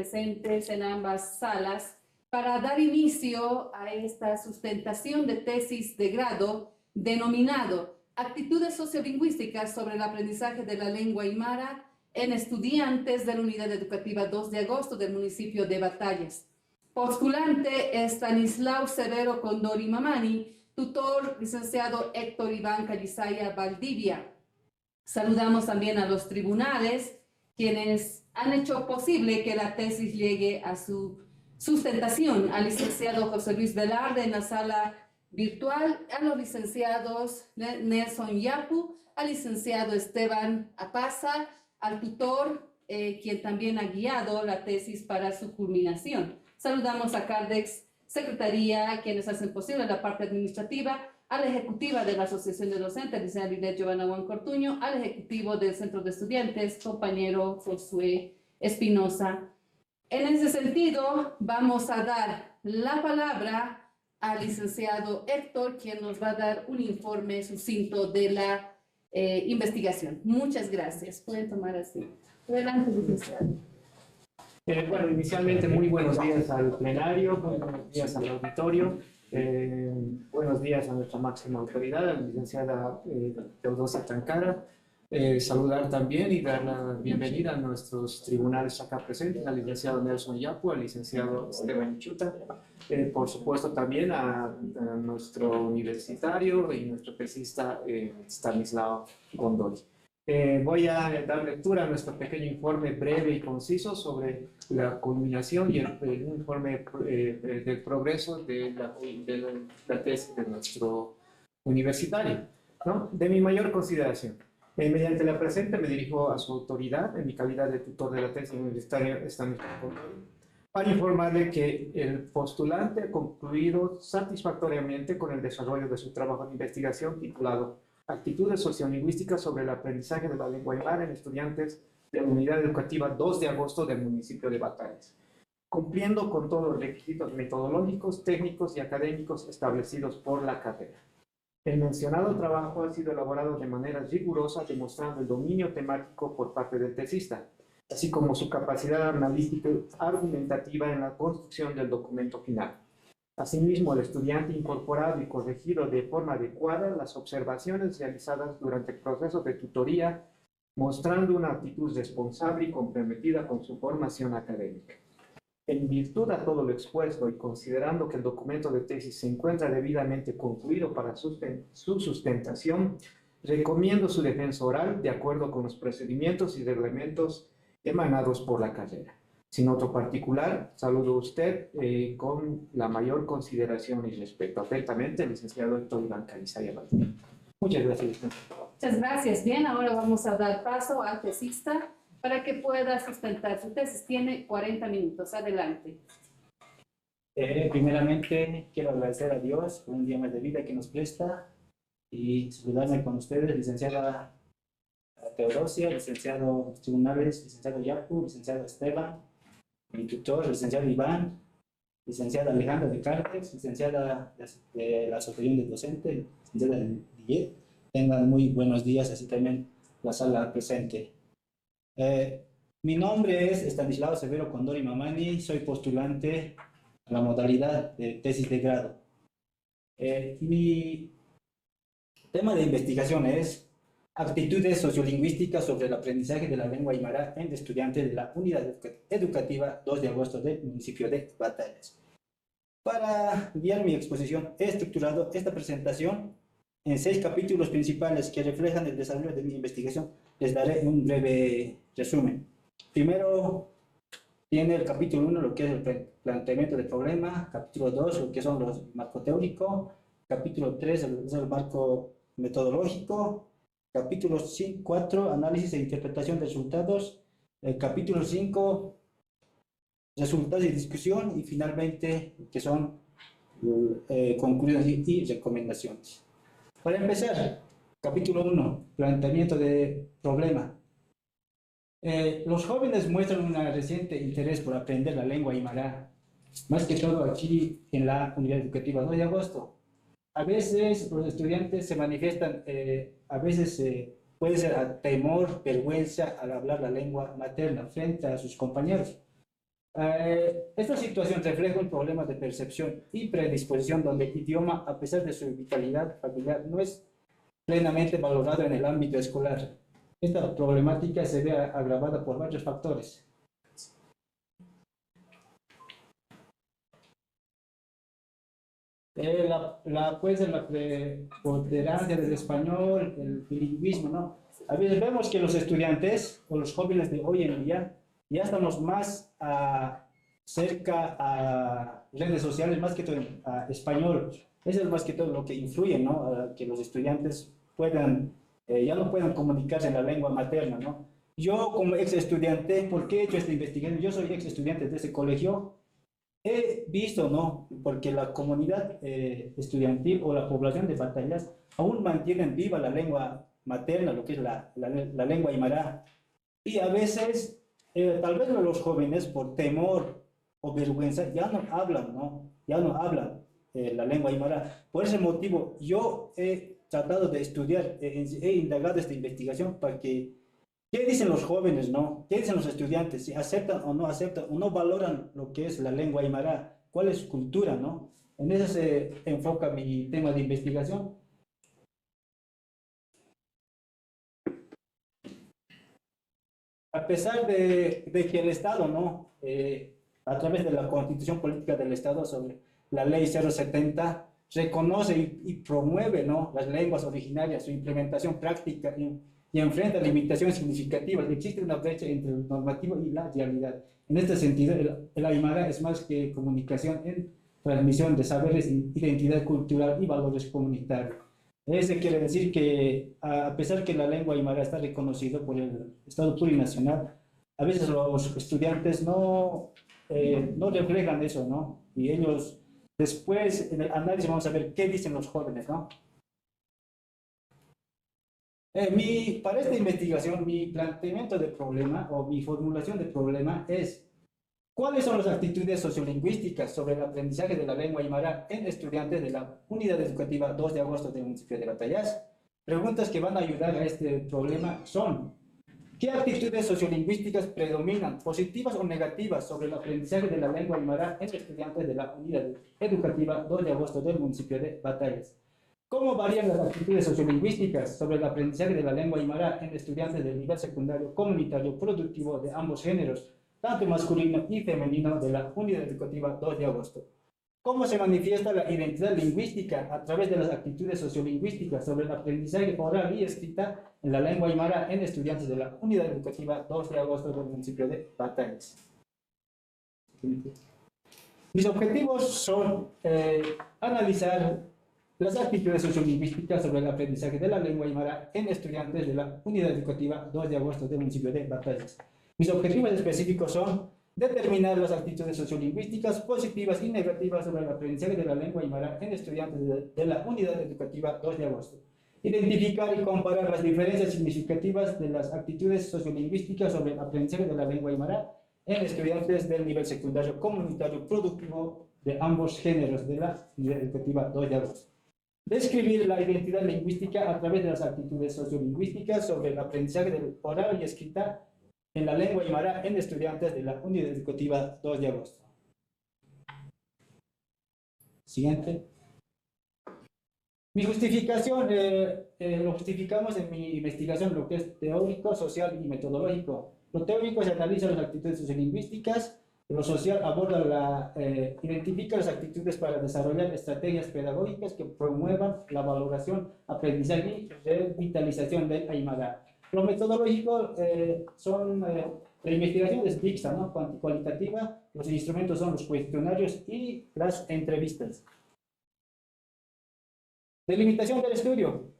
presentes en ambas salas para dar inicio a esta sustentación de tesis de grado denominado Actitudes sociolingüísticas sobre el aprendizaje de la lengua aymara en estudiantes de la Unidad Educativa 2 de agosto del municipio de Batallas. Postulante Estanislao Severo Condori Mamani, tutor licenciado Héctor Iván Calizaya Valdivia. Saludamos también a los tribunales, quienes han hecho posible que la tesis llegue a su sustentación, al licenciado José Luis Velarde en la sala virtual, a los licenciados Nelson Yapu, al licenciado Esteban Apaza, al tutor, quien también ha guiado la tesis para su culminación. Saludamos a Cardex Secretaría, quienes hacen posible la parte administrativa, a la ejecutiva de la Asociación de Docentes, licenciada Linet Giovanna Juan Cortuño, al ejecutivo del Centro de Estudiantes, compañero Josué Espinosa. En ese sentido, vamos a dar la palabra al licenciado Héctor, quien nos va a dar un informe sucinto de la investigación. Muchas gracias. Pueden tomar asiento. Adelante, licenciado. Bueno, inicialmente muy buenos días al plenario, buenos días al auditorio, buenos días a nuestra máxima autoridad, a la licenciada Teodosia Trancara. Saludar también y dar la bienvenida a nuestros tribunales acá presentes, al licenciado Nelson Yapu, al licenciado Esteban Chuta, por supuesto también a nuestro universitario y nuestro tesista Stanislao Gondoli. Voy a dar lectura a nuestro pequeño informe breve y conciso sobre la culminación y el informe del progreso de la tesis de nuestro universitario, ¿no? De mi mayor consideración. Mediante la presente me dirijo a su autoridad, en mi calidad de tutor de la tesis universitaria, para informarle que el postulante ha concluido satisfactoriamente con el desarrollo de su trabajo de investigación titulado Actitudes sociolingüísticas sobre el aprendizaje de la lengua aymara en estudiantes de la Unidad Educativa 2 de agosto del municipio de Batallas, cumpliendo con todos los requisitos metodológicos, técnicos y académicos establecidos por la carrera. El mencionado trabajo ha sido elaborado de manera rigurosa, demostrando el dominio temático por parte del tesista, así como su capacidad analítica y argumentativa en la construcción del documento final. Asimismo, el estudiante ha incorporado y corregido de forma adecuada las observaciones realizadas durante el proceso de tutoría, mostrando una actitud responsable y comprometida con su formación académica. En virtud de todo lo expuesto y considerando que el documento de tesis se encuentra debidamente concluido para su sustentación, recomiendo su defensa oral de acuerdo con los procedimientos y reglamentos emanados por la carrera. Sin otro particular, saludo a usted con la mayor consideración y respeto. Atentamente, el licenciado Héctor Iván Calizaya Valdivia. Muchas gracias, licenciado. Muchas gracias. Bien, ahora vamos a dar paso al tesista para que pueda sustentar su tesis. Tiene 40 minutos. Adelante. Primeramente, quiero agradecer a Dios por un día más de vida que nos presta y saludarme con ustedes, licenciada Teodosia, licenciado los tribunales, licenciado Yapu, licenciado Esteban, mi tutor, licenciado Iván, licenciada Alejandra de Cártex, licenciada de la Asociación de Docentes, licenciada Dillet. Tengan muy buenos días, así también la sala presente. Mi nombre es Estanislao Severo Condori Mamani, soy postulante a la modalidad de tesis de grado. Mi tema de investigación es Actitudes sociolingüísticas sobre el aprendizaje de la lengua aymara en estudiantes de la Unidad Educativa 2 de agosto del municipio de Batallas. Para guiar mi exposición, he estructurado esta presentación en 6 capítulos principales que reflejan el desarrollo de mi investigación. Les daré un breve resumen. Primero, tiene el capítulo 1, lo que es el planteamiento del problema. Capítulo 2, lo que son los marco teórico. Capítulo 3, el marco metodológico. Capítulo 4, análisis e interpretación de resultados. Capítulo 5, resultados y discusión. Y finalmente, que son conclusiones y recomendaciones. Para empezar, capítulo 1, planteamiento de problema. Los jóvenes muestran un reciente interés por aprender la lengua aymara, más que todo aquí en la Unidad Educativa 2 de agosto. A veces los estudiantes se manifiestan, a veces puede ser a temor, vergüenza al hablar la lengua materna frente a sus compañeros. Esta situación refleja un problema de percepción y predisposición donde el idioma, a pesar de su vitalidad familiar, no es plenamente valorado en el ámbito escolar. Esta problemática se ve agravada por varios factores. La preponderancia del español, el bilingüismo, ¿no? A veces vemos que los estudiantes o los jóvenes de hoy en día ya estamos más cerca a redes sociales, más que todo a español. Eso es más que todo lo que influye, ¿no? A que los estudiantes puedan, ya no puedan comunicarse en la lengua materna, ¿no? Yo como ex estudiante, ¿por qué he hecho esta investigación? Yo soy ex estudiante de ese colegio. He visto, ¿no? Porque la comunidad estudiantil o la población de Batallas aún mantienen viva la lengua materna, lo que es la lengua aymara. Y a veces, tal vez los jóvenes, por temor o vergüenza, ya no hablan, ¿no? Ya no hablan la lengua aymara. Por ese motivo, yo he tratado de estudiar, he indagado esta investigación para que ¿qué dicen los jóvenes, no? ¿Qué dicen los estudiantes? Si aceptan o no valoran lo que es la lengua aymara, cuál es su cultura, ¿no? En eso se enfoca mi tema de investigación. A pesar de que el Estado, ¿no? A través de la Constitución Política del Estado sobre la Ley 070, reconoce y promueve, ¿no? Las lenguas originarias, su implementación práctica y enfrenta limitaciones significativas. Existe una brecha entre el normativo y la realidad. En este sentido, el aymara es más que comunicación en transmisión de saberes, identidad cultural y valores comunitarios. Eso quiere decir que, a pesar que la lengua aymara está reconocida por el Estado plurinacional, a veces los estudiantes no reflejan eso, ¿no? Y ellos, después, en el análisis, vamos a ver qué dicen los jóvenes, ¿no? Para esta investigación, mi planteamiento de problema o mi formulación de problema es ¿cuáles son las actitudes sociolingüísticas sobre el aprendizaje de la lengua aymara en estudiantes de la Unidad Educativa 2 de agosto del municipio de Batallas? Preguntas que van a ayudar a este problema son ¿qué actitudes sociolingüísticas predominan, positivas o negativas, sobre el aprendizaje de la lengua aymara en estudiantes de la Unidad Educativa 2 de agosto del municipio de Batallas? ¿Cómo varían las actitudes sociolingüísticas sobre el aprendizaje de la lengua aymara en estudiantes del nivel secundario, comunitario, productivo de ambos géneros, tanto masculino y femenino, de la Unidad Educativa 2 de agosto? ¿Cómo se manifiesta la identidad lingüística a través de las actitudes sociolingüísticas sobre el aprendizaje oral y escrita en la lengua aymara en estudiantes de la Unidad Educativa 2 de agosto del municipio de Batallas? Mis objetivos son analizar las actitudes sociolingüísticas sobre el aprendizaje de la lengua aymara en estudiantes de la Unidad Educativa 2 de agosto del municipio de Batallas. Mis objetivos específicos son determinar las actitudes sociolingüísticas positivas y negativas sobre el aprendizaje de la lengua aymara en estudiantes de la Unidad Educativa 2 de agosto. Identificar y comparar las diferencias significativas de las actitudes sociolingüísticas sobre el aprendizaje de la lengua aymara en estudiantes del nivel secundario, comunitario, productivo de ambos géneros de la Unidad Educativa 2 de agosto. Describir la identidad lingüística a través de las actitudes sociolingüísticas sobre el aprendizaje del oral y escrita en la lengua aymara en estudiantes de la Unidad Educativa 2 de agosto. Siguiente. Mi justificación, lo justificamos en mi investigación, lo que es teórico, social y metodológico. Lo teórico se analiza las actitudes sociolingüísticas. Lo social aborda identifica las actitudes para desarrollar estrategias pedagógicas que promuevan la valoración, aprendizaje y revitalización del aymara. Lo metodológico la investigación es mixta, ¿no? Cualitativa. Los instrumentos son los cuestionarios y las entrevistas. Delimitación del estudio.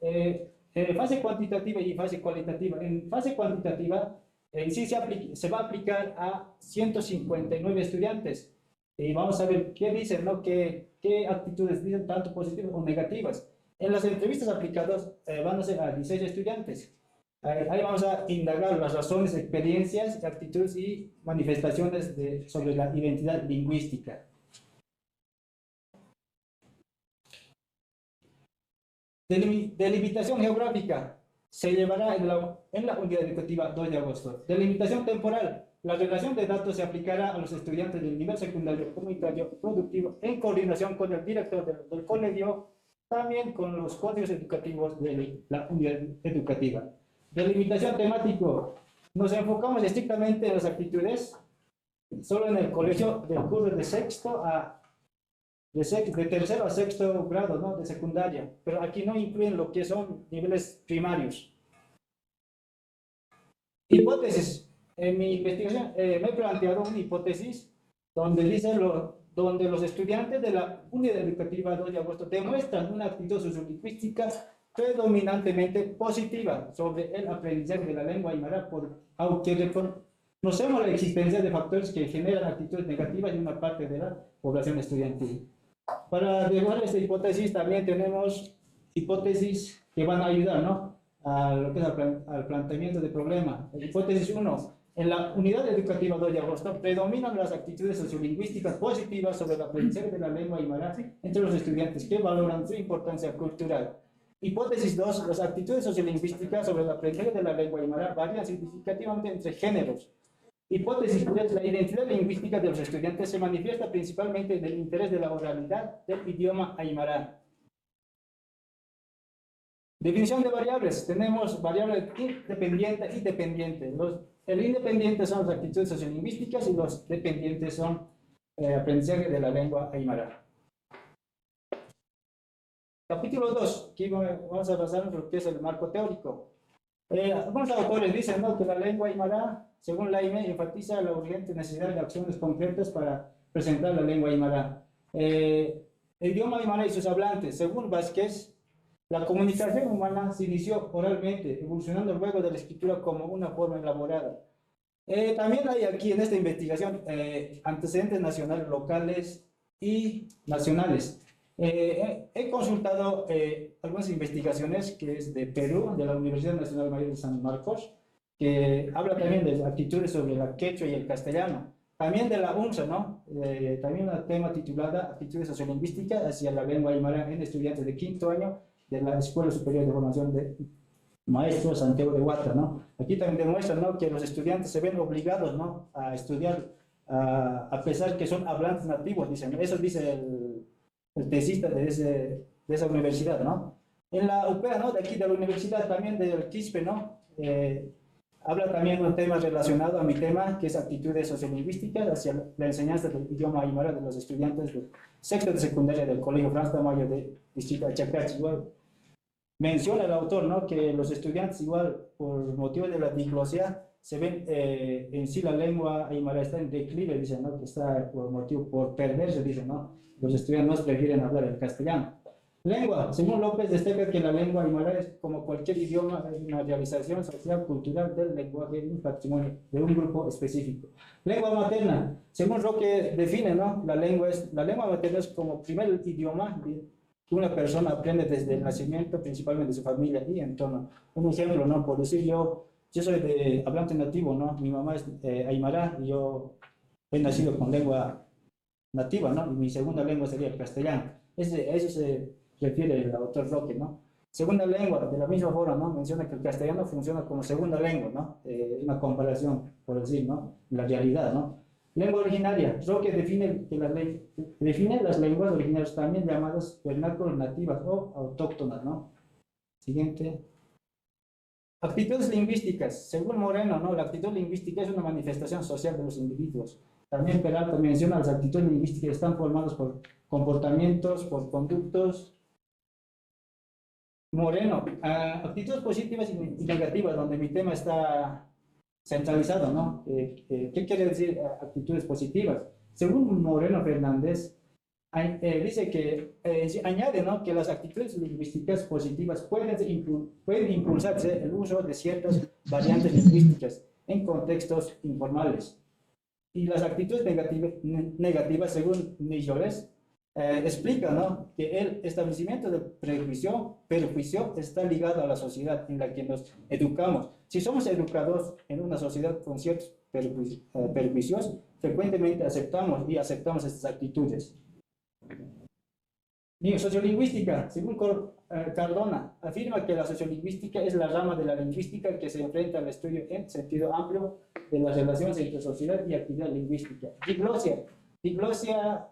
Fase cuantitativa y fase cualitativa. En fase cuantitativa, sí se va a aplicar a 159 estudiantes. Y vamos a ver qué dicen, ¿no? ¿Qué actitudes dicen, tanto positivas o negativas? En las entrevistas aplicadas van a ser a 16 estudiantes. Ahí vamos a indagar las razones, experiencias, actitudes y manifestaciones sobre la identidad lingüística. Delimitación geográfica se llevará en la Unidad Educativa 2 de agosto. Delimitación temporal. la relación de datos se aplicará a los estudiantes del nivel secundario comunitario productivo en coordinación con el director del colegio, también con los códigos educativos de la unidad educativa. Delimitación temático. Nos enfocamos estrictamente en las actitudes, solo en el colegio del curso de tercero a sexto grado, ¿no? De secundaria, pero aquí no incluyen lo que son niveles primarios. Hipótesis. En mi investigación me he planteado una hipótesis donde dice donde los estudiantes de la unidad educativa 2 de agosto demuestran una actitud sociolingüística predominantemente positiva sobre el aprendizaje de la lengua aymara, aunque reconocemos la existencia de factores que generan actitudes negativas en una parte de la población estudiantil. Para dejar esta hipótesis también tenemos hipótesis que van a ayudar, ¿no?, a lo que es al planteamiento de problema. Hipótesis 1. En la unidad educativa 2 de agosto predominan las actitudes sociolingüísticas positivas sobre el aprendizaje de la lengua aymara entre los estudiantes que valoran su importancia cultural. Hipótesis 2. Las actitudes sociolingüísticas sobre el aprendizaje de la lengua aymara varían significativamente entre géneros. Hipótesis 3. La identidad lingüística de los estudiantes se manifiesta principalmente en el interés de la oralidad del idioma aymara. Definición de variables. Tenemos variables independiente y dependiente. El independiente son las actitudes sociolingüísticas y los dependientes son aprendizaje de la lengua aymara. Capítulo 2. Aquí vamos a basar en lo que es el marco teórico. Algunos autores dicen, ¿no?, que la lengua aymara, según la IME, enfatiza la urgente necesidad de acciones concretas para presentar la lengua aymara. El idioma aymara y sus hablantes. Según Vázquez, la comunicación humana se inició oralmente, evolucionando luego de la escritura como una forma elaborada. También hay aquí en esta investigación antecedentes nacionales, locales y nacionales. He consultado algunas investigaciones que es de Perú, de la Universidad Nacional Mayor de San Marcos, que habla también de actitudes sobre la quechua y el castellano. También de la UNSA, ¿no? También un tema titulada Actitudes sociolingüísticas hacia la lengua aymara en estudiantes de quinto año de la Escuela Superior de Formación de Maestros Santiago de Huata, ¿no? Aquí también demuestra, ¿no?, que los estudiantes se ven obligados, ¿no?, a estudiar a pesar que son hablantes nativos, dicen. Eso dice el tesista de esa universidad, ¿no? En la UPEA, ¿no?, de aquí de la universidad, también del Quispe, ¿no?, habla también de un tema relacionado a mi tema, que es actitudes sociolingüísticas hacia la enseñanza del idioma aymara de los estudiantes del sexto de secundaria del Colegio Franz Tamayo de Distrito Achacachi. Igual menciona el autor, ¿no?, que los estudiantes, igual por motivo de la diglosia, se ven en sí la lengua aymara está en declive, dicen, ¿no?, que está por perderse, dicen, ¿no? Los estudiantes no prefieren hablar el castellano. Lengua. Según López, destaca que la lengua aymara es, como cualquier idioma, es una realización social, cultural del lenguaje, un patrimonio de un grupo específico. Lengua materna. Según Roque define, ¿no?, la lengua materna es como primer idioma que una persona aprende desde el nacimiento, principalmente de su familia y entorno. Un ejemplo, ¿no?, por decir, yo soy de hablante nativo, ¿no? Mi mamá es aymara y yo he nacido con lengua nativa, ¿no? Y mi segunda lengua sería el castellano. A eso se refiere el autor Roque, ¿no? Segunda lengua, de la misma forma, ¿no?, menciona que el castellano funciona como segunda lengua, ¿no? Una comparación, por decir, ¿no?, la realidad, ¿no? Lengua originaria. Roque define las lenguas originarias, también llamadas vernáculos nativas o autóctonas, ¿no? Siguiente. Actitudes lingüísticas. Según Moreno, ¿no?, la actitud lingüística es una manifestación social de los individuos. También Peralta menciona las actitudes lingüísticas que están formadas por comportamientos, por conductos. Moreno, actitudes positivas y negativas, donde mi tema está centralizado, ¿no? ¿Qué quiere decir actitudes positivas? Según Moreno Fernández, dice que añade, ¿no?, que las actitudes lingüísticas positivas pueden impulsarse el uso de ciertas variantes lingüísticas en contextos informales. Y las actitudes negativas, según Millores, explica, ¿no?, que el establecimiento del perjuicio está ligado a la sociedad en la que nos educamos. Si somos educados en una sociedad con ciertos perjuicios, frecuentemente aceptamos estas actitudes. Sociolingüística, según Cardona, afirma que la sociolingüística es la rama de la lingüística que se enfrenta al estudio en sentido amplio de las relaciones entre sociedad y actividad lingüística. Diglosia. Diglosia,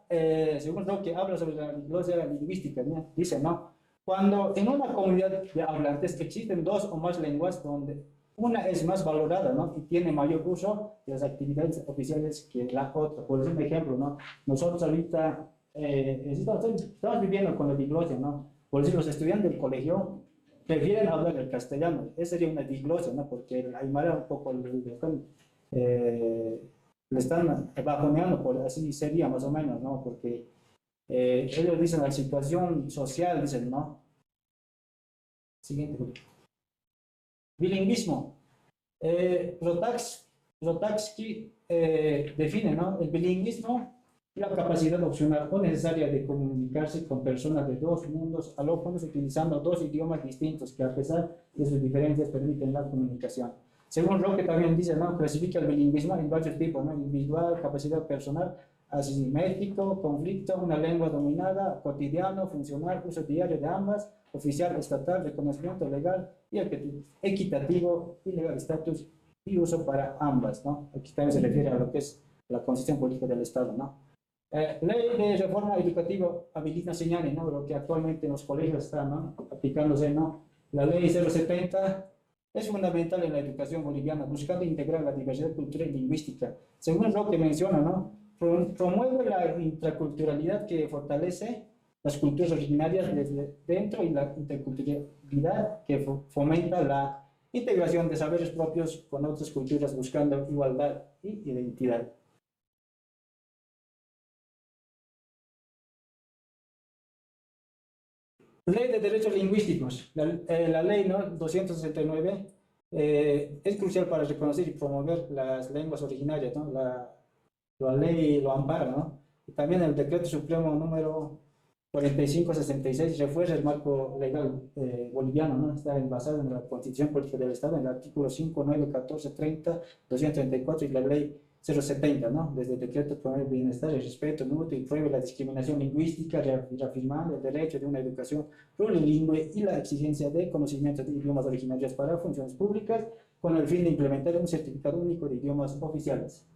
según lo que habla sobre la diglosia lingüística, ¿no? Dice, ¿no? Cuando en una comunidad de hablantes existen dos o más lenguas donde una es más valorada, ¿no? Y tiene mayor uso de las actividades oficiales que la otra. Por ejemplo, ¿no? Nosotros ahorita estamos viviendo con la diglosia, ¿no? Por decir, los estudiantes del colegio prefieren hablar el castellano. Esa sería una diglosia, ¿no? Porque el aymara un poco le están bajoneando, por así sería más o menos, ¿no? Porque ellos dicen la situación social, dicen, ¿no? Siguiente. Bilingüismo. Rotaksky define, ¿no? El bilingüismo y la capacidad opcional o necesaria de comunicarse con personas de dos mundos alófonos utilizando dos idiomas distintos que a pesar de sus diferencias permiten la comunicación. Según Roque también dice, ¿no? Clasifica el bilingüismo en varios tipos, ¿no? Individual, capacidad personal, asimétrico, conflicto, una lengua dominada, cotidiano, funcional, uso diario de ambas, oficial, estatal, reconocimiento legal y equitativo y legal, estatus y uso para ambas, ¿no? Aquí también se refiere a lo que es la constitución política del Estado, ¿no? Ley de reforma educativa habilita señales, ¿no? Lo que actualmente en los colegios está, ¿no? Aplicándose, ¿no? La ley 070 es fundamental en la educación boliviana, buscando integrar la diversidad cultural y lingüística. Según lo que menciona, ¿no? Promueve la intraculturalidad que fortalece las culturas originarias desde dentro y la interculturalidad que fomenta la integración de saberes propios con otras culturas buscando igualdad y identidad. Ley de Derechos Lingüísticos. La ley, ¿no? 269 es crucial para reconocer y promover las lenguas originarias, ¿no? La ley lo ampara, ¿no? Y también el Decreto Supremo número 4566 refuerza el marco legal boliviano, ¿no? Está basado en la Constitución Política del Estado, en el artículo 5, 9, 14, 30, 234 y la ley 070, ¿no? Desde el decreto promueve el bienestar, el respeto mutuo y prohíbe la discriminación lingüística, reafirmando el derecho de una educación plurilingüe y la exigencia de conocimiento de idiomas originarios para funciones públicas, con el fin de implementar un certificado único de idiomas oficiales.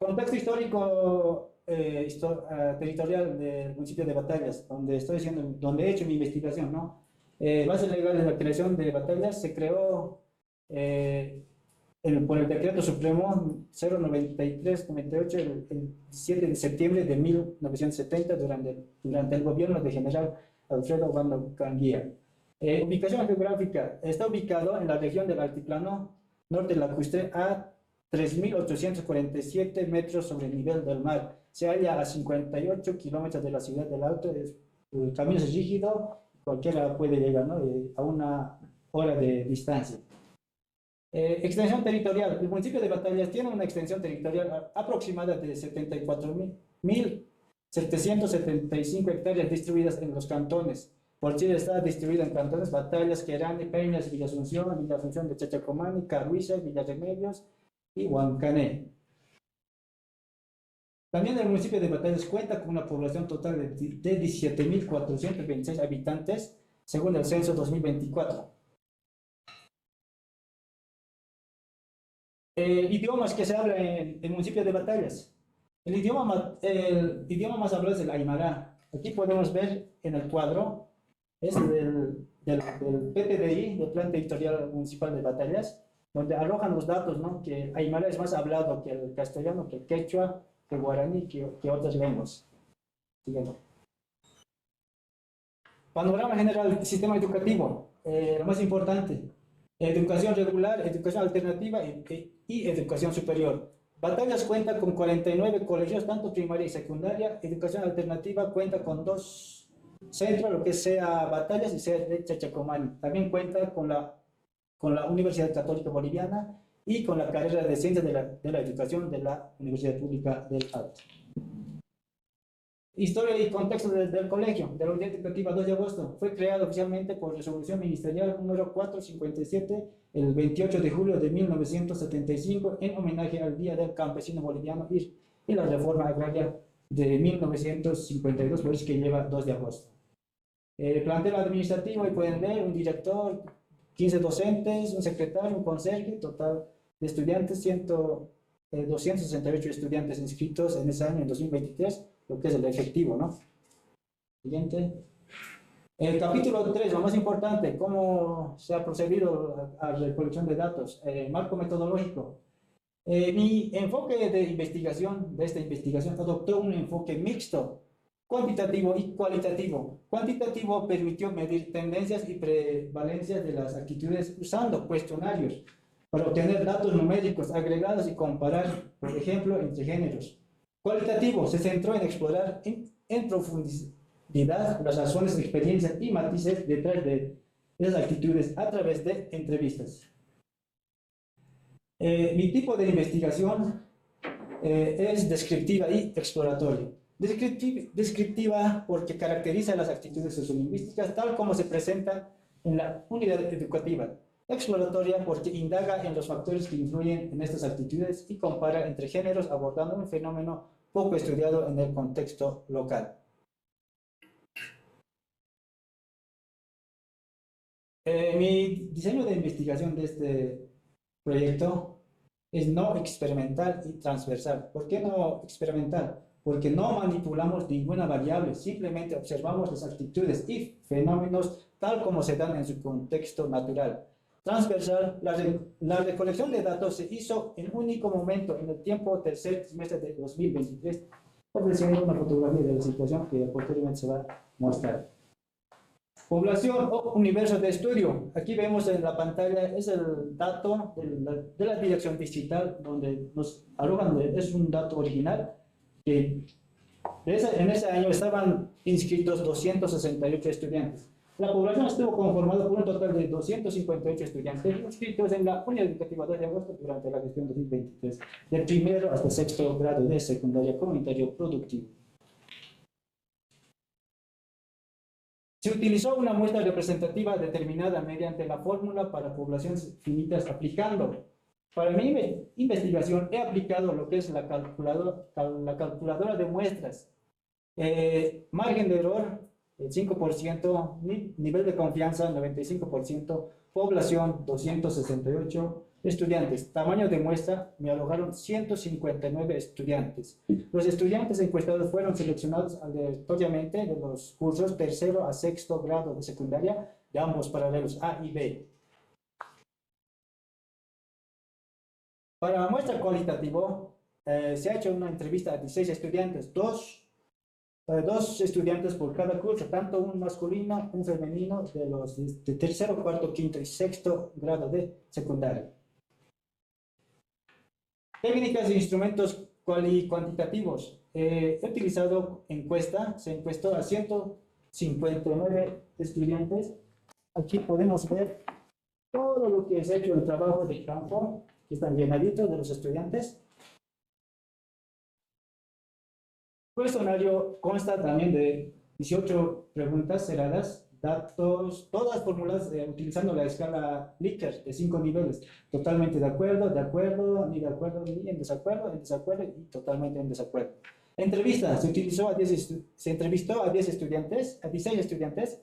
Contexto histórico territorial del municipio de Batallas, donde he hecho mi investigación, ¿no? Base legal de la creación de Batallas se creó por el Decreto Supremo 093-98 el 7 de septiembre de 1970 durante el gobierno del general Alfredo Obando Canguía. Ubicación geográfica. Está ubicado en la región del altiplano norte lacustre a 3.847 metros sobre el nivel del mar. Se halla a 58 kilómetros de la ciudad del Alto. El camino es rígido, cualquiera puede llegar, ¿no? A una hora de distancia. Extensión territorial. El municipio de Batallas tiene una extensión territorial aproximada de 74.775 hectáreas distribuidas en los cantones. Por Chile está distribuida en cantones Batallas, Querane, Peñas, Villa Asunción de Chachacomani, Carhuiza, Villarremedios y Huancané. También el municipio de Batallas cuenta con una población total de 17.426 habitantes, según el censo 2024. Idiomas que se hablan en el municipio de Batallas. El idioma más hablado es el aymara. Aquí podemos ver en el cuadro, es del PTDI, del Plan Territorial Municipal de Batallas, donde arrojan los datos, ¿no? Que el aymara es más hablado que el castellano, que el quechua, que el guaraní, que otras lenguas. Siguiente. Panorama general del sistema educativo, lo más importante. Educación regular, educación alternativa y educación superior. Batallas cuenta con 49 colegios, tanto primaria y secundaria. Educación alternativa cuenta con 2 centros, lo que sea Batallas y sea de Chachacomani. También cuenta con la Universidad Católica Boliviana y con la carrera de Ciencias de la Educación de la Universidad Pública del Alto. Historia y contexto del colegio, de la Unidad Educativa 2 de agosto. Fue creado oficialmente por resolución ministerial número 457 el 28 de julio de 1975 en homenaje al Día del Campesino Boliviano y la reforma agraria de 1952, por eso que lleva 2 de agosto. Plantel administrativo, y pueden ver un director, 15 docentes, un secretario, un conserje, total de estudiantes, 268 estudiantes inscritos en ese año, en 2023, lo que es el efectivo, ¿no? Siguiente. El capítulo 3, lo más importante, cómo se ha procedido a la recolección de datos, marco metodológico. Mi enfoque de investigación, de esta investigación, adoptó un enfoque mixto, cuantitativo y cualitativo. Cuantitativo permitió medir tendencias y prevalencias de las actitudes usando cuestionarios para obtener datos numéricos agregados y comparar, por ejemplo, entre géneros. Cualitativo se centró en explorar en profundidad las razones, experiencias y matices detrás de esas actitudes a través de entrevistas. Mi tipo de investigación es descriptiva y exploratoria. Descriptiva porque caracteriza las actitudes sociolingüísticas tal como se presentan en la unidad educativa. Exploratoria porque indaga en los factores que influyen en estas actitudes y compara entre géneros abordando un fenómeno poco estudiado en el contexto local. Mi diseño de investigación de este proyecto es no experimental y transversal. ¿Por qué no experimental? Porque no manipulamos ninguna variable, simplemente observamos las actitudes y fenómenos tal como se dan en su contexto natural. Transversal, la recolección de datos se hizo en un único momento en el tiempo tercer trimestre de 2023, ofreciendo una fotografía de la situación que posteriormente se va a mostrar. Población o universo de estudio. Aquí vemos en la pantalla, es el dato de la dirección digital donde nos arrojan, es un dato original. Que en ese año estaban inscritos 268 estudiantes. La población estuvo conformada por un total de 258 estudiantes inscritos en la Unidad Educativa 2 de agosto durante la gestión 2023, del primero hasta sexto grado de secundaria comunitario productivo. Se utilizó una muestra representativa determinada mediante la fórmula para poblaciones finitas aplicando. Para mi investigación he aplicado lo que es la calculadora de muestras. Margen de error, el 5%, nivel de confianza, 95%, población, 268 estudiantes. Tamaño de muestra, me arrojaron 159 estudiantes. Los estudiantes encuestados fueron seleccionados aleatoriamente de los cursos tercero a sexto grado de secundaria de ambos paralelos A y B. Para la muestra cualitativo, se ha hecho una entrevista a 16 estudiantes, dos estudiantes por cada curso, tanto un masculino, un femenino, de los de tercero, cuarto, quinto y sexto grado de secundaria. Técnicas e instrumentos cuantitativos. He utilizado encuesta, se encuestó a 159 estudiantes. Aquí podemos ver todo lo que es hecho el trabajo de campo, que están llenaditos de los estudiantes. El cuestionario consta también de 18 preguntas cerradas, datos, todas formuladas utilizando la escala Likert de 5 niveles. Totalmente de acuerdo, ni en desacuerdo y totalmente en desacuerdo. Entrevista, se entrevistó a 16 estudiantes,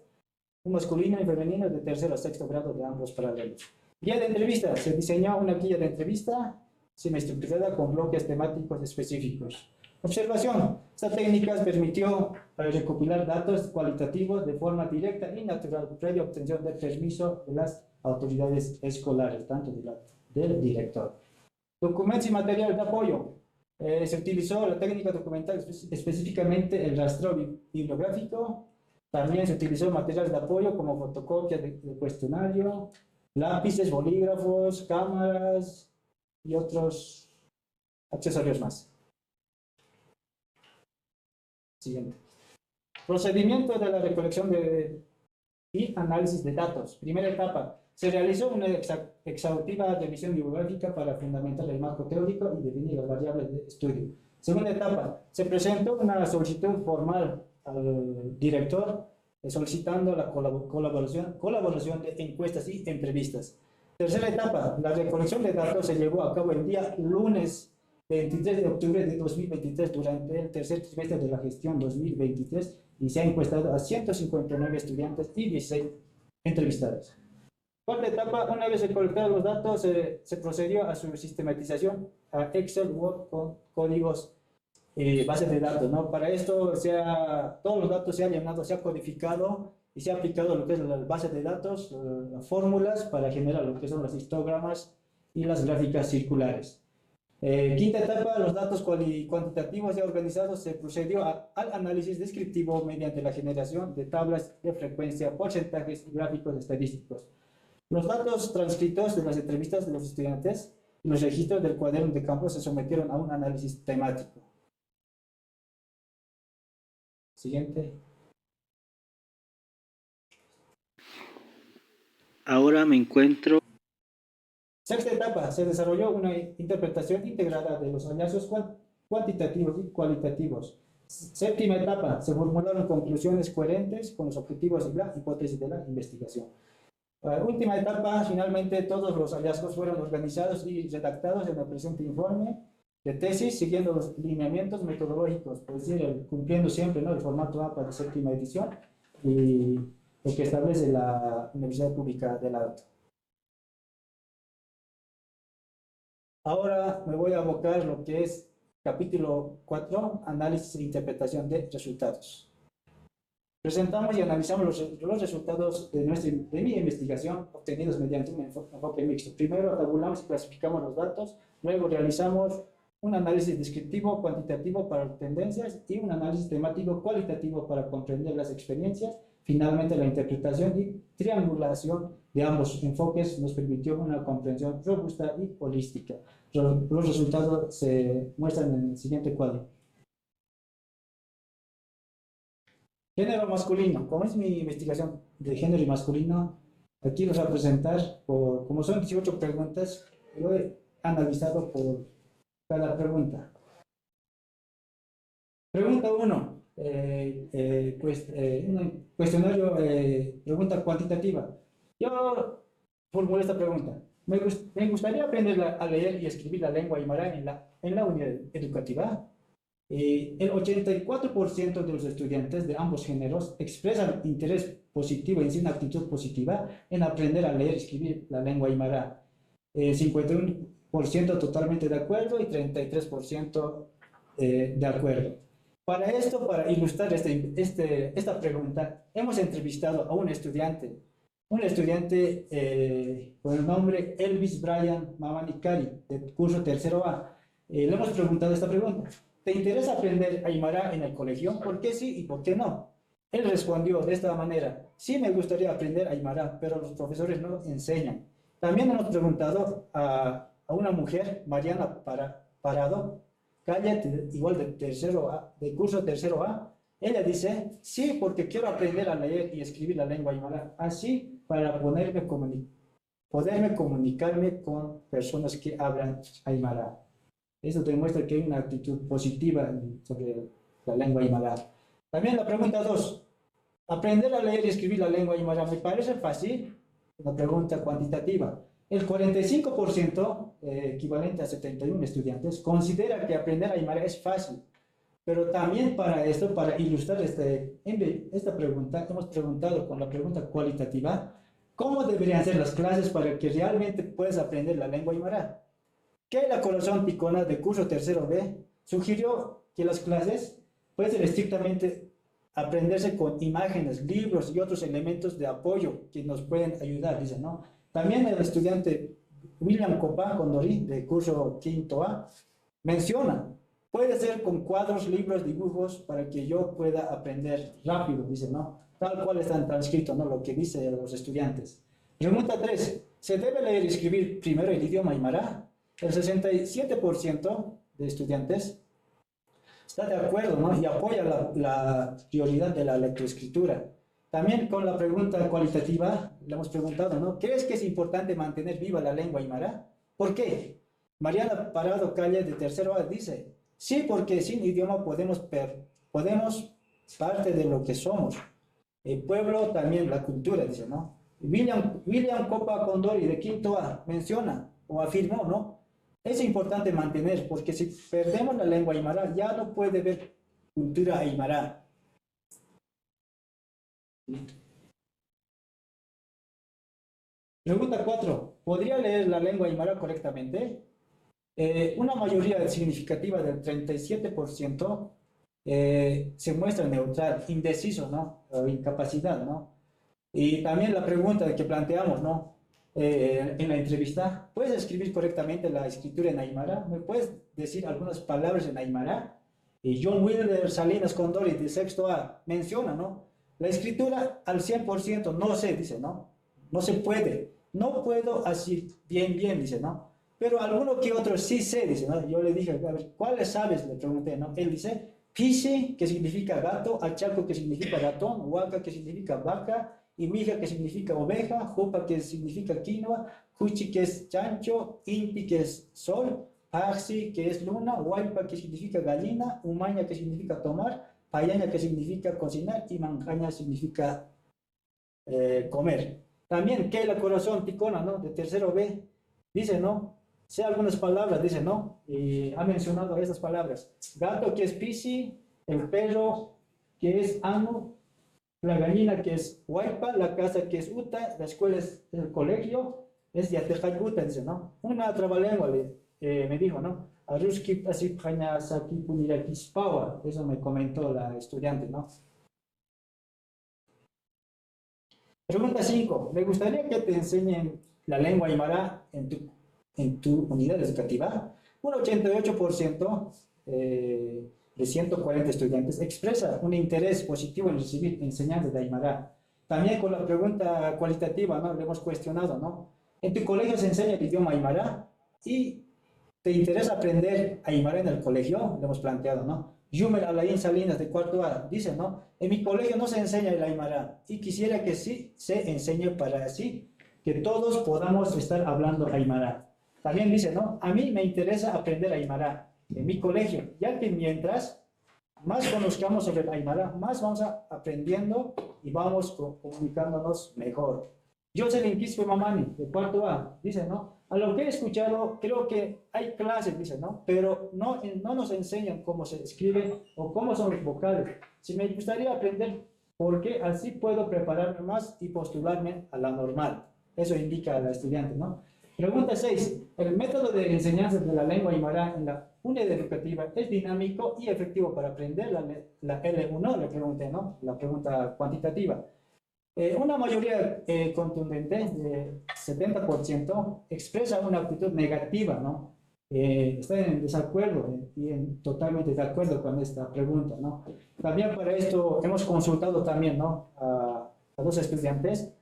un masculino y femenino de tercero a sexto grado de ambos paralelos. Guía de entrevista, se diseñó una guía de entrevista semiestructurada con bloques temáticos específicos. Observación, esta técnica permitió recopilar datos cualitativos de forma directa y natural, previa obtención de permiso de las autoridades escolares, tanto del director. Documentos y materiales de apoyo. Se utilizó la técnica documental, específicamente el rastreo bibliográfico. También se utilizó materiales de apoyo como fotocopia de cuestionario, lápices, bolígrafos, cámaras y otros accesorios más. Siguiente. Procedimiento de la recolección y análisis de datos. Primera etapa. Se realizó una exhaustiva revisión bibliográfica para fundamentar el marco teórico y definir las variables de estudio. Segunda etapa. Se presentó una solicitud formal al director solicitando la colaboración de encuestas y entrevistas. Tercera etapa. La recolección de datos se llevó a cabo el día lunes 23 de octubre de 2023 durante el tercer trimestre de la gestión 2023 y se ha encuestado a 159 estudiantes y 16 entrevistados. Cuarta etapa, una vez recolectados los datos, se procedió a su sistematización a Excel, Word con códigos bases de datos, ¿no? Para esto, todos los datos se han llenado, se ha codificado y se ha aplicado lo que es las bases de datos, las fórmulas para generar lo que son los histogramas y las gráficas circulares. Quinta etapa, los datos cuantitativos ya organizados, se procedió al análisis descriptivo mediante la generación de tablas de frecuencia, porcentajes y gráficos estadísticos. Los datos transcritos de las entrevistas de los estudiantes y los registros del cuaderno de campo se sometieron a un análisis temático. Siguiente. Ahora me encuentro. Sexta etapa, se desarrolló una interpretación integrada de los hallazgos cuantitativos y cualitativos. Séptima etapa, se formularon conclusiones coherentes con los objetivos y la hipótesis de la investigación. Última etapa, finalmente todos los hallazgos fueron organizados y redactados en el presente informe de tesis, siguiendo los lineamientos metodológicos, es decir, cumpliendo siempre, ¿no?, el formato APA de séptima edición y lo que establece la Universidad Pública de La Alta. Ahora me voy a abocar lo que es capítulo 4, análisis e interpretación de resultados. Presentamos y analizamos los resultados de mi investigación obtenidos mediante un enfoque mixto. Primero tabulamos y clasificamos los datos, luego realizamos un análisis descriptivo cuantitativo para tendencias y un análisis temático cualitativo para comprender las experiencias. Finalmente, la interpretación y triangulación de ambos enfoques nos permitió una comprensión robusta y holística. Los resultados se muestran en el siguiente cuadro. Género masculino. Como es mi investigación de género y masculino, aquí los voy a presentar, como son 18 preguntas, lo he analizado por cada pregunta. Pregunta 1. Un cuestionario, pregunta cuantitativa. Yo formulé esta pregunta. Me gustaría aprender a leer y escribir la lengua aymara en la unidad educativa. El 84% de los estudiantes de ambos géneros expresan interés positivo, en sí una actitud positiva en aprender a leer y escribir la lengua aymara. 51% totalmente de acuerdo y 33% de acuerdo. Para esto, para ilustrar esta pregunta, hemos entrevistado a un estudiante con el nombre Elvis Brian Mamanikari, del curso tercero A. Le hemos preguntado esta pregunta: ¿te interesa aprender aymara en el colegio? ¿Por qué sí y por qué no? Él respondió de esta manera: sí, me gustaría aprender aymara, pero los profesores no enseñan. También hemos preguntado a una mujer, Mariana Parado, calle igual de curso tercero A. Ella dice: sí, porque quiero aprender a leer y escribir la lengua aymara, así para poderme comunicarme con personas que hablan aymara. Eso demuestra que hay una actitud positiva sobre la lengua aymara. También la pregunta 2. ¿Aprender a leer y escribir la lengua aymara me parece fácil? Una pregunta cuantitativa. El 45%, equivalente a 71 estudiantes, considera que aprender aymara es fácil. Pero también para esto, para ilustrar esta pregunta, hemos preguntado con la pregunta cualitativa: ¿cómo deberían ser las clases para que realmente puedas aprender la lengua aymara? Que la Corazón Ticona de curso tercero B sugirió que las clases pueden ser estrictamente aprenderse con imágenes, libros y otros elementos de apoyo que nos pueden ayudar, dice, ¿no? También el estudiante William Copá Condori de curso quinto A menciona: puede ser con cuadros, libros, dibujos para que yo pueda aprender rápido, dice, ¿no? Tal cual está transcrito, ¿no?, lo que dicen los estudiantes. Pregunta 3. ¿Se debe leer y escribir primero el idioma aymara? El 67% de estudiantes está de acuerdo, ¿no?, y apoya la prioridad de la lectoescritura. También con la pregunta cualitativa le hemos preguntado, ¿no?, ¿crees que es importante mantener viva la lengua aymara? ¿Por qué? Mariana Parado Calle de tercero A dice: sí, porque sin idioma podemos parte de lo que somos. El pueblo, también la cultura, dice, ¿no? William Copa Condori de quinto A menciona o afirmó, ¿no?, Es importante mantener, porque si perdemos la lengua aymara, ya no puede haber cultura aymara. Pregunta 4. ¿Podría leer la lengua aymara correctamente? Una mayoría significativa del 37% se muestra neutral, indeciso, ¿no? O incapacidad, ¿no? Y también la pregunta que planteamos, ¿no? En la entrevista, ¿puedes escribir correctamente la escritura en aymara? ¿Me puedes decir algunas palabras en aymara? Y John Wilder Salinas Condori, de sexto A, menciona, ¿no? La escritura al 100% no sé, dice, ¿no? No se puede. No puedo así bien, dice, ¿no? Pero alguno que otro sí sé, dice, ¿no? Yo le dije, a ver, ¿cuáles sabes? Le pregunté, ¿no? Él dice, Pisi, que significa gato, Achaco, que significa ratón, Huaca, que significa vaca, y Mija, que significa oveja, Jupa, que significa quinoa, Cuchi, que es chancho, Inti, que es sol, Paxi, que es luna, Huaypa, que significa gallina, Umaña, que significa tomar, Payaña, que significa cocinar, y Manjaña significa comer. También Keila Corazón Ticona, ¿no? De tercero B, dice, ¿no? Sé algunas palabras, dice, ¿no? Y ha mencionado esas palabras. Gato, que es Pisi, el perro, que es Anu, la gallina, que es Huaypa, la casa, que es Uta, la escuela es el colegio, es Yatejay Uta, dice, ¿no? Una trabalengua me dijo, ¿no? Aruski, así, Jaña, Saki, Puniraquispawa, eso me comentó la estudiante, ¿no? Pregunta 5. Me gustaría que te enseñen la lengua aymara en tu unidad educativa. Un 88% de 140 estudiantes expresa un interés positivo en recibir enseñanzas de aymara. También con la pregunta cualitativa, ¿no? Le hemos cuestionado, ¿no? ¿En tu colegio se enseña el idioma aymara? ¿Y te interesa aprender aymara en el colegio? Le hemos planteado, ¿no? Yumer Alain Salinas, de cuarto A, dice, ¿no? En mi colegio no se enseña el aymara y quisiera que sí se enseñe para así que todos podamos estar hablando aymara. También dice, ¿no? A mí me interesa aprender aymara en mi colegio, ya que mientras más conozcamos sobre el aymara, más vamos aprendiendo y vamos comunicándonos mejor. Jocelyn Quispe Mamani, de cuarto A, dice, ¿no? A lo que he escuchado, creo que hay clases, dice, ¿no? Pero no nos enseñan cómo se escribe o cómo son los vocales. Si me gustaría aprender, porque así puedo prepararme más y postularme a la normal. Eso indica a la estudiante, ¿no? Pregunta 6. ¿El método de enseñanza de la lengua aymara en la unidad educativa es dinámico y efectivo para aprender la L1? Le pregunté, ¿no? La pregunta cuantitativa. Una mayoría contundente de 70% expresa una actitud negativa, ¿no? Está en desacuerdo y totalmente de acuerdo con esta pregunta, ¿no? También para esto hemos consultado también, ¿no? A dos estudiantes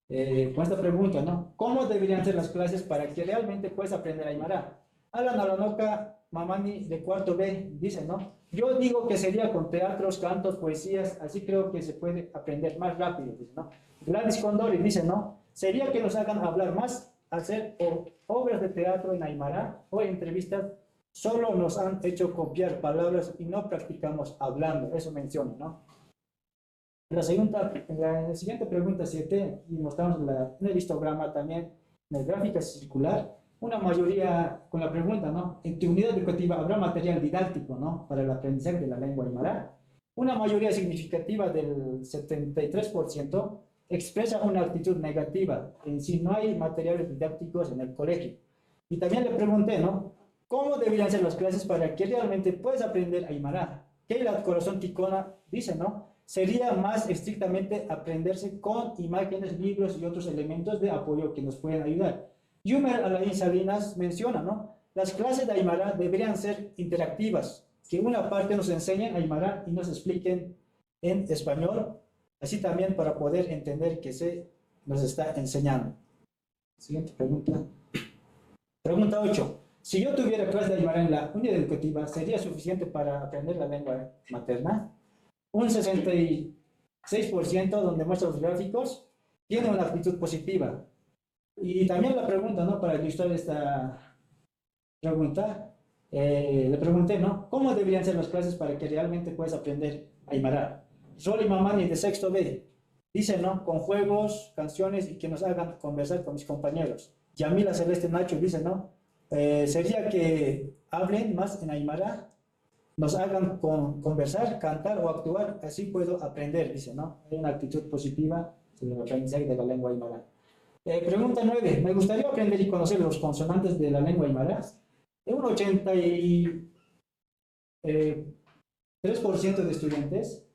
con esta pregunta, ¿no? ¿Cómo deberían ser las clases para que realmente puedas aprender aymara? Alan Alanoka Mamani, de cuarto B, dice, ¿no? Yo digo que sería con teatros, cantos, poesías, así creo que se puede aprender más rápido, dice, ¿no? Gladys Condori dice, ¿no? Sería que nos hagan hablar más, hacer obras de teatro en aymara o entrevistas, solo nos han hecho copiar palabras y no practicamos hablando, eso menciona, ¿no? En la siguiente pregunta 7, y mostramos en el histograma también, en la gráfica circular, una mayoría con la pregunta, ¿no? En tu unidad educativa habrá material didáctico, ¿no? Para el aprendizaje de la lengua aymara. Una mayoría significativa del 73% expresa una actitud negativa. En sí no hay materiales didácticos en el colegio. Y también le pregunté, ¿no? ¿Cómo deberían ser las clases para que realmente puedas aprender aymara? Keila Corazón Ticona dice, ¿no? Sería más estrictamente aprenderse con imágenes, libros y otros elementos de apoyo que nos pueden ayudar. Yumer Alain Salinas menciona, ¿no? Las clases de aymara deberían ser interactivas, que una parte nos enseñen aymara y nos expliquen en español, así también para poder entender que se nos está enseñando. Siguiente pregunta. Pregunta 8. Si yo tuviera clase de aymara en la unidad educativa, ¿sería suficiente para aprender la lengua materna? Un 66%, donde muestra los gráficos, tiene una actitud positiva. Y también la pregunta, ¿no? Para ilustrar esta pregunta, le pregunté, ¿no? ¿Cómo deberían ser las clases para que realmente puedas aprender aymara? Roli Mamani, de sexto B, dice, ¿no? Con juegos, canciones y que nos hagan conversar con mis compañeros. Yamila Celeste Nacho dice, ¿no? sería que hablen más en Aymara, nos hagan conversar, cantar o actuar, así puedo aprender, dice, ¿no? Hay una actitud positiva sobre el aprendizaje de la lengua aymara. Pregunta 9. Me gustaría aprender y conocer los consonantes de la lengua aymara. Un 83% de estudiantes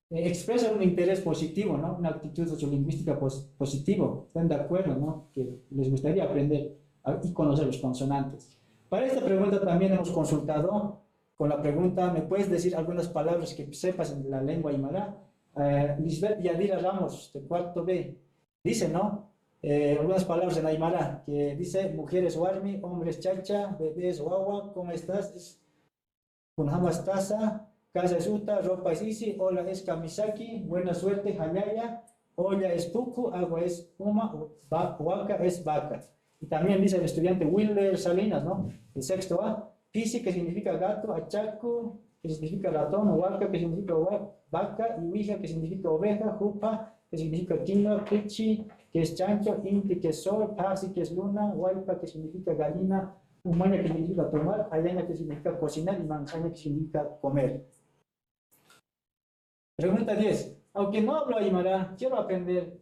expresan un interés positivo, ¿no? Una actitud sociolingüística positivo. Están de acuerdo, ¿no? Que les gustaría aprender y conocer los consonantes. Para esta pregunta también hemos consultado con la pregunta, ¿me puedes decir algunas palabras que sepas en la lengua aymara? Lisbeth Yadira Ramos, de cuarto B, dice, ¿no? Algunas palabras en aymara, que dice, mujeres warmi, hombres chacha, bebés guagua, ¿cómo estás? Es kunhamas taza, casa es uta, ropa es isi, hola es kamisaki, buena suerte, hayaya, olla es puku, agua es uma, huaca es vaca. Y también dice el estudiante Wilder Salinas, ¿no? El sexto A, pisi, que significa gato, achacu, que significa ratón, huaca, que significa vaca, y huija, que significa oveja, jupa, que significa quinoa, pichi, que es chancho, inti, que es sol, pasi, que es luna, huaypa, que significa gallina, humana, que significa tomar, ayana, que significa cocinar, y manzana, que significa comer. Pregunta 10. Aunque no hablo aymara, quiero aprender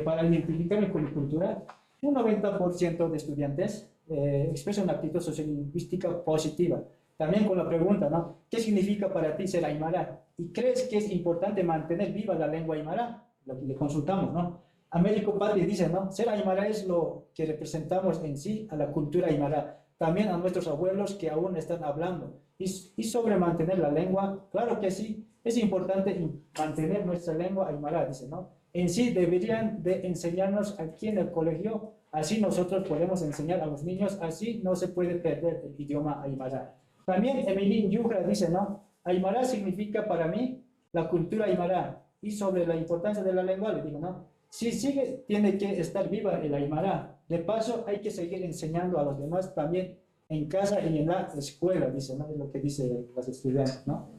para identificarme con mi cultura. Un 90% de estudiantes expresan una actitud sociolingüística positiva. También con la pregunta, ¿no? ¿Qué significa para ti ser aymara? ¿Y crees que es importante mantener viva la lengua aymara? Lo que le consultamos, ¿no? Américo Patti dice, ¿no? Ser aymara es lo que representamos en sí a la cultura aymara. También a nuestros abuelos que aún están hablando. Y sobre mantener la lengua, claro que sí. Es importante mantener nuestra lengua aymara, dice, ¿no? En sí deberían de enseñarnos aquí en el colegio, así nosotros podemos enseñar a los niños, así no se puede perder el idioma aymara. También Emilín Yugra dice, ¿no? Aymara significa para mí la cultura aymara. Y sobre la importancia de la lengua le digo, ¿no? Si sigue, tiene que estar viva el aymara. De paso, hay que seguir enseñando a los demás también en casa y en la escuela, dice, ¿no? Es lo que dicen los estudiantes, ¿no?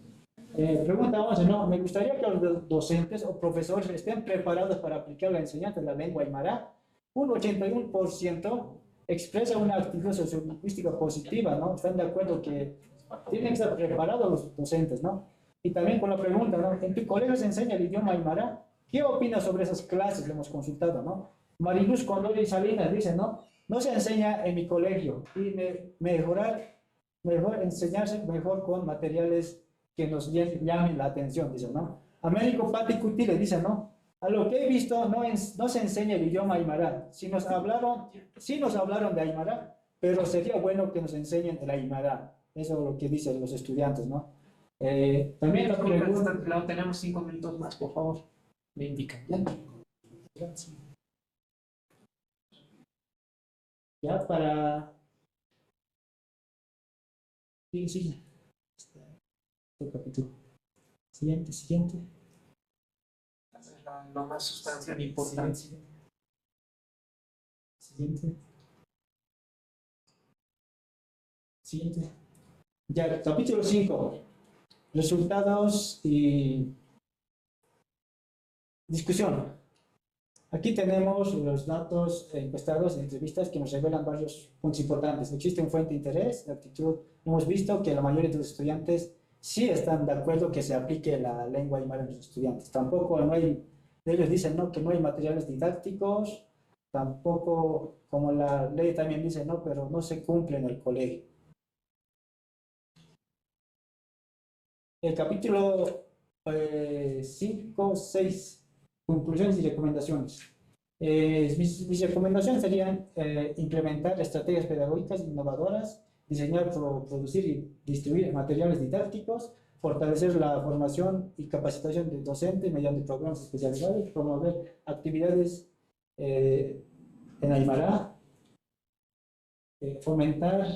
Pregunta 11, ¿no? Me gustaría que los docentes o profesores estén preparados para aplicar la enseñanza de la lengua aymara. Un 81% expresa una actitud sociolingüística positiva, ¿no? Están de acuerdo que tienen que estar preparados los docentes, ¿no? Y también con la pregunta, ¿no? ¿En tu colegio se enseña el idioma aymara? ¿Qué opinas sobre esas clases? Le hemos consultado, ¿no? Mariluz Condori Salinas dice, ¿no? No se enseña en mi colegio y mejor enseñarse mejor con materiales que nos llamen la atención, dice, ¿no? Américo Patti Cutile dice, ¿no? A lo que he visto, no se enseña el idioma aymara. Sí nos hablaron de aymara, pero sería bueno que nos enseñen el aymara. Eso es lo que dicen los estudiantes, ¿no? También la pregunta... Tenemos 5 minutos más, por favor. Me indican. Ya para... Sí. Este capítulo. Siguiente. Lo más sustancial e importante. Siguiente. Ya, capítulo 5. Resultados y discusión. Aquí tenemos los datos encuestados en entrevistas que nos revelan varios puntos importantes. Existe un fuente de interés, de actitud. Hemos visto que la mayoría de los estudiantes sí están de acuerdo que se aplique la lengua aymara a los estudiantes. Tampoco ellos dicen, ¿no?, que no hay materiales didácticos, tampoco, como la ley también dice, no, pero no se cumple en el colegio. El capítulo 5, 6, conclusiones y recomendaciones. Mis recomendaciones serían implementar estrategias pedagógicas innovadoras, diseñar, producir y distribuir materiales didácticos, fortalecer la formación y capacitación del docente mediante programas especializados, promover actividades en aymara, fomentar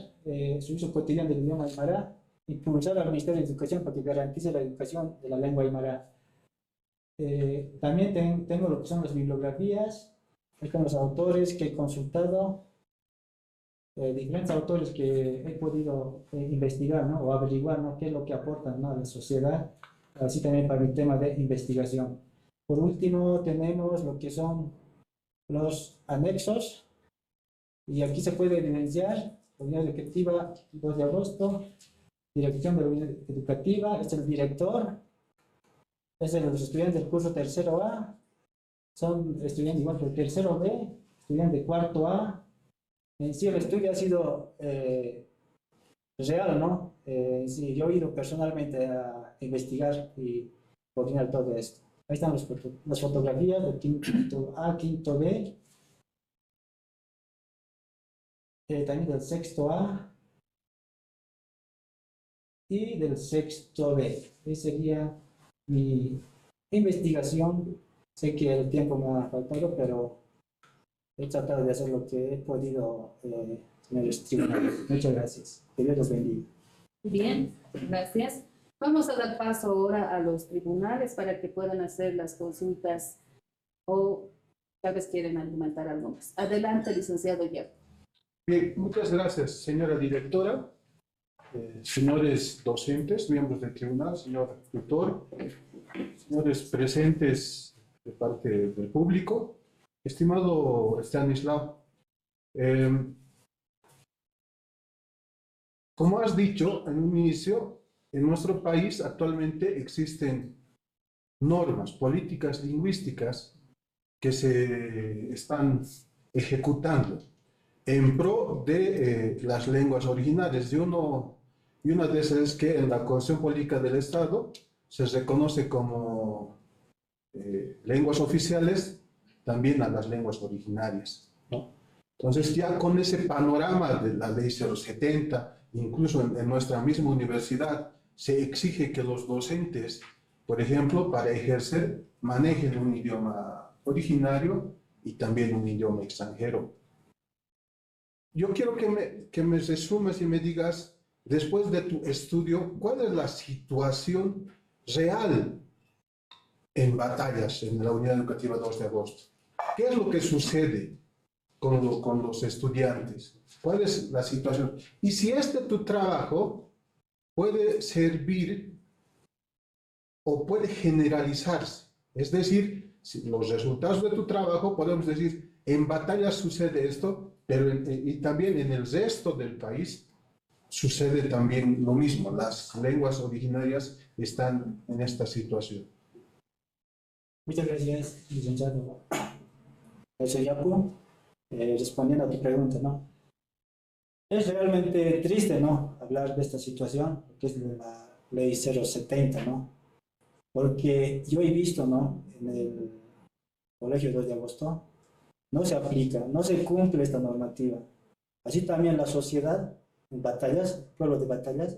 su uso cotidiano del idioma aymara, impulsar al Ministerio de Educación para que garantice la educación de la lengua aymara. También tengo lo que son las bibliografías, con los autores que he consultado, diferentes autores que he podido investigar, ¿no?, o averiguar, ¿no?, qué es lo que aportan, ¿no?, a la sociedad, así también para el tema de investigación. Por último, tenemos lo que son los anexos, y aquí se puede evidenciar unidad educativa 2 de agosto, dirección de la unidad educativa, este es el director, este es los estudiantes del curso tercero A, son estudiantes igual que el tercero B, estudiantes de cuarto A. En sí el estudio ha sido real, ¿no? Sí, yo he ido personalmente a investigar y coordinar todo esto. Ahí están las fotografías del quinto A, quinto B, también del sexto A y del sexto B. Esa sería mi investigación. Sé que el tiempo me ha faltado, pero he tratado de hacer lo que he podido en el tribunal. Muchas gracias. Que Dios los bendiga. Bien, gracias. Vamos a dar paso ahora a los tribunales para que puedan hacer las consultas o tal vez quieren argumentar algo más. Adelante, licenciado Yerko. Bien, muchas gracias, señora directora, señores docentes, miembros del tribunal, señor tutor, señores presentes de parte del público. Estimado Stanislav, como has dicho en un inicio, en nuestro país actualmente existen normas, políticas lingüísticas que se están ejecutando en pro de las lenguas originales. Y una de esas es que en la Constitución Política del Estado se reconoce como lenguas oficiales también a las lenguas originarias, ¿no? Entonces, ya con ese panorama de la Ley 070, incluso en nuestra misma universidad, se exige que los docentes, por ejemplo, para ejercer, manejen un idioma originario y también un idioma extranjero. Yo quiero que me resumas y me digas, después de tu estudio, ¿cuál es la situación real en Batallas, en la Unidad Educativa 2 de agosto? ¿Qué es lo que sucede con los estudiantes? ¿Cuál es la situación? Y si tu trabajo puede servir o puede generalizarse, es decir, si los resultados de tu trabajo, podemos decir, en Batallas sucede esto, pero y también en el resto del país sucede también lo mismo. Las lenguas originarias están en esta situación. Muchas gracias, licenciado Yapu. Respondiendo a tu pregunta, ¿no? Es realmente triste, ¿no?, hablar de esta situación, que es la Ley 070, ¿no? Porque yo he visto, ¿no?, en el Colegio 2 de agosto, no se aplica, no se cumple esta normativa. Así también la sociedad, en Batallas, pueblo de Batallas,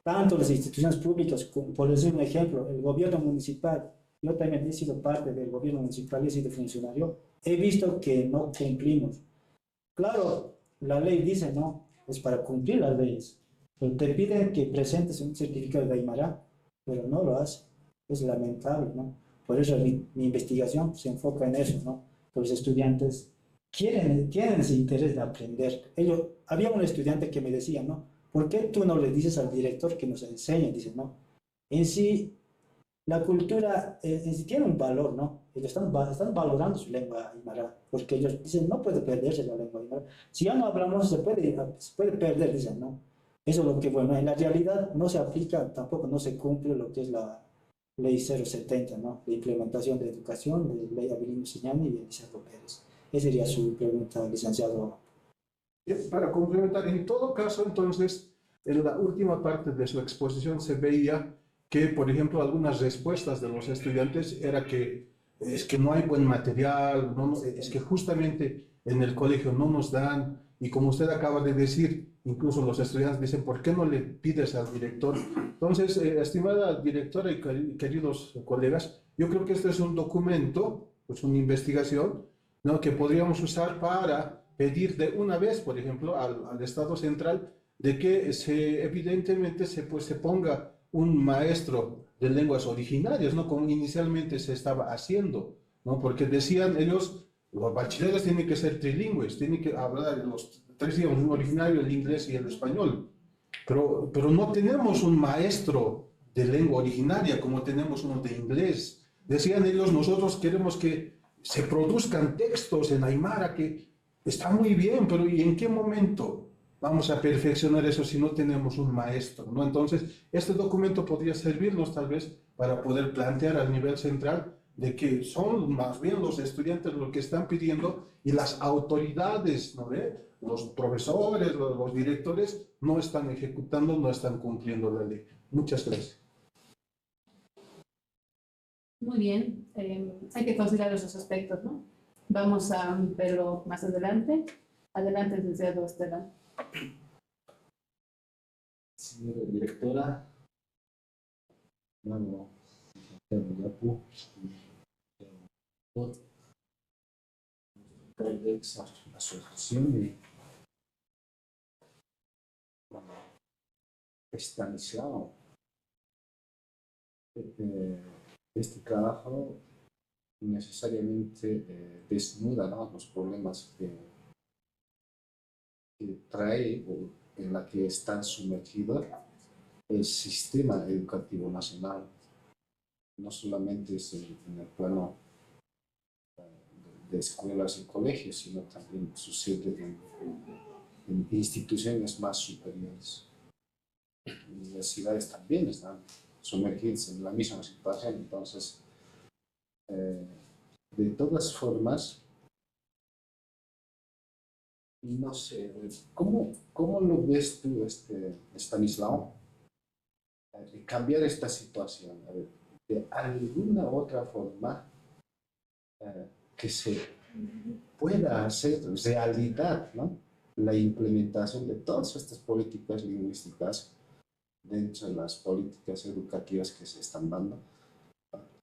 tanto las instituciones públicas, como, por decir un ejemplo, el gobierno municipal, yo también he sido parte del gobierno municipal, he sido funcionario, he visto que no cumplimos. Claro, la ley dice, no, es para cumplir las leyes, pero te piden que presentes un certificado de Aymara, pero no lo hace. Es lamentable, ¿no? Por eso mi investigación se enfoca en eso, ¿no? Los estudiantes tienen ese interés de aprender. Había un estudiante que me decía, ¿no?, ¿por qué tú no le dices al director que nos enseñe? Dice, no, en sí, la cultura en sí tiene un valor, ¿no? Ellos están valorando su lengua aymara, porque ellos dicen, no puede perderse la lengua aymara. Si ya no hablamos, se puede perder, dicen, ¿no? Eso es lo que, bueno, en la realidad no se aplica, tampoco no se cumple lo que es la Ley 070, ¿no?, de implementación de educación, de Ley Abilino Siñani y de Elizardo Pérez. Esa sería su pregunta, licenciado. Para complementar, en todo caso, entonces, en la última parte de su exposición se veía que, por ejemplo, algunas respuestas de los estudiantes era que es que no hay buen material, es que justamente en el colegio no nos dan, y como usted acaba de decir, incluso los estudiantes dicen, ¿por qué no le pides al director? Entonces, estimada directora y queridos colegas, yo creo que este es un documento, pues una investigación, ¿no?, que podríamos usar para pedir de una vez, por ejemplo, al Estado central, de que evidentemente se ponga un maestro de lenguas originarias, ¿no?, como inicialmente se estaba haciendo, ¿no?, porque decían ellos, los bachilleres tienen que ser trilingües, tienen que hablar los 3 idiomas, un originario, el inglés y el español, pero no tenemos un maestro de lengua originaria como tenemos uno de inglés. Decían ellos, nosotros queremos que se produzcan textos en aymara, que está muy bien, pero ¿y en qué momento? vamos a perfeccionar eso si no tenemos un maestro, ¿no? Entonces, este documento podría servirnos tal vez para poder plantear al nivel central de que son más bien los estudiantes los que están pidiendo y las autoridades, ¿no ve? Los profesores, los directores no están ejecutando, no están cumpliendo la ley. Muchas gracias. Muy bien, hay que considerar esos aspectos, ¿no? Vamos a verlo más adelante. Adelante, licenciado Esteban. Señora directora, bueno, Yapu, la asociación de Estanislao. Este trabajo necesariamente desnuda, ¿no?, los problemas que trae o en la que está sumergido el sistema educativo nacional. No solamente es en el plano de escuelas y colegios, sino también sucede en instituciones más superiores. Universidades también están sumergidas en la misma situación. Entonces, de todas formas, no sé, ¿cómo lo ves tú, Estanislao? Cambiar esta situación, de alguna otra forma, que se pueda hacer realidad, ¿no?, la implementación de todas estas políticas lingüísticas dentro de las políticas educativas que se están dando.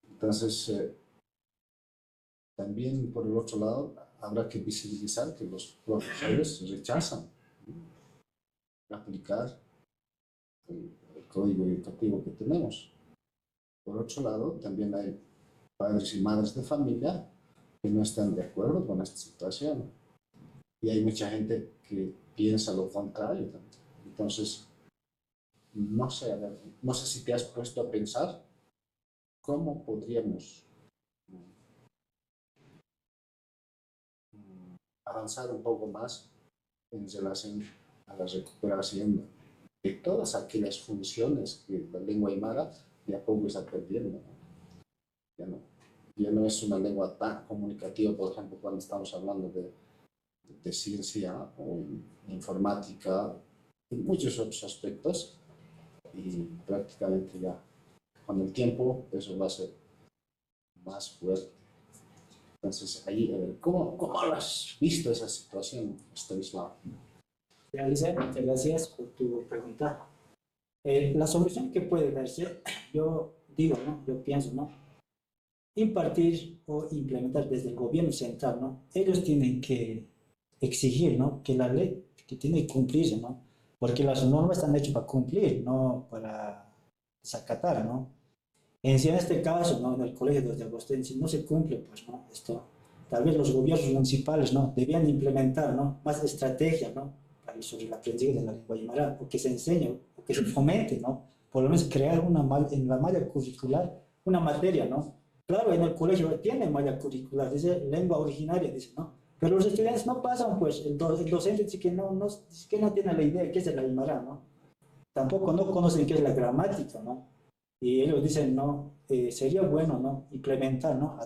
Entonces, también por el otro lado, habrá que visibilizar que los profesores rechazan aplicar el código educativo que tenemos. Por otro lado, también hay padres y madres de familia que no están de acuerdo con esta situación. Y hay mucha gente que piensa lo contrario. Entonces, no sé, no sé si te has puesto a pensar cómo podríamos avanzar un poco más en relación a la recuperación de todas aquellas funciones que la lengua aymara de a poco está perdiendo, ¿no? Ya no es una lengua tan comunicativa, por ejemplo, cuando estamos hablando de ciencia o informática y muchos otros aspectos, y prácticamente ya con el tiempo eso va a ser más fuerte. Entonces, ahí, ¿cómo lo has visto esa situación, Estanislao? Alicia, muchas gracias por tu pregunta. La solución que puede darse, yo digo, ¿no?, yo pienso, ¿no?, impartir o implementar desde el gobierno central, ¿no?, ellos tienen que exigir, ¿no?, que la ley que tiene que cumplirse, ¿no?, porque las normas están hechas para cumplir, no para desacatar, ¿no? En este caso, ¿no?, en el Colegio 2 de Agosto, si no se cumple, pues, ¿no?, esto, tal vez los gobiernos municipales, ¿no?, debían implementar, ¿no?, más estrategias, ¿no?, sobre el aprendizaje de la lengua aymara, o que se enseñe, o que se fomente, ¿no?, por lo menos crear en la malla curricular una materia, ¿no? Claro, en el colegio tiene malla curricular, dice lengua originaria, dice, ¿no? Pero los estudiantes no pasan, pues, el docente dice que dice que no tiene la idea de qué es el aymara, ¿no? Tampoco no conocen qué es la gramática, ¿no? Y ellos dicen, no, sería bueno, ¿no?, implementar, ¿no?,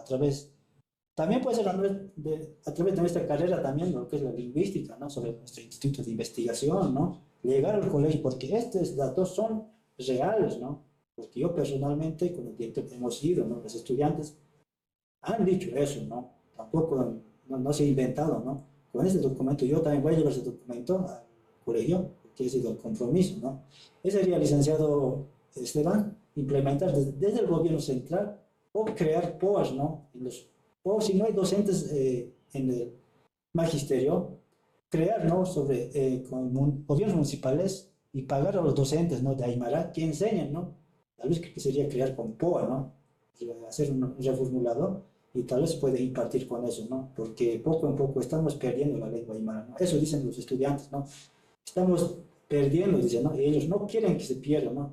también puede ser a través de nuestra carrera también, lo que es la lingüística, ¿no?, sobre nuestro instituto de investigación, ¿no?, llegar al colegio, porque estos datos son reales, ¿no?, porque yo personalmente con el director hemos ido, ¿no?, los estudiantes han dicho eso, ¿no?, tampoco no se ha inventado, ¿no? Con ese documento, yo también voy a llevar ese documento al colegio, porque ha sido el compromiso, ¿no? Ese sería, licenciado Esteban, implementar desde el gobierno central o crear POAs, ¿no?, o si no hay docentes en el magisterio, crear, ¿no?, con gobiernos municipales y pagar a los docentes, ¿no?, de aymara que enseñen, ¿no? Tal vez que sería crear con POA, ¿no?, hacer un reformulado y tal vez puede impartir con eso, ¿no?, porque poco a poco estamos perdiendo la lengua aymara, ¿no? Eso dicen los estudiantes, ¿no? Estamos perdiendo, dicen, ¿no? Y ellos no quieren que se pierda, ¿no?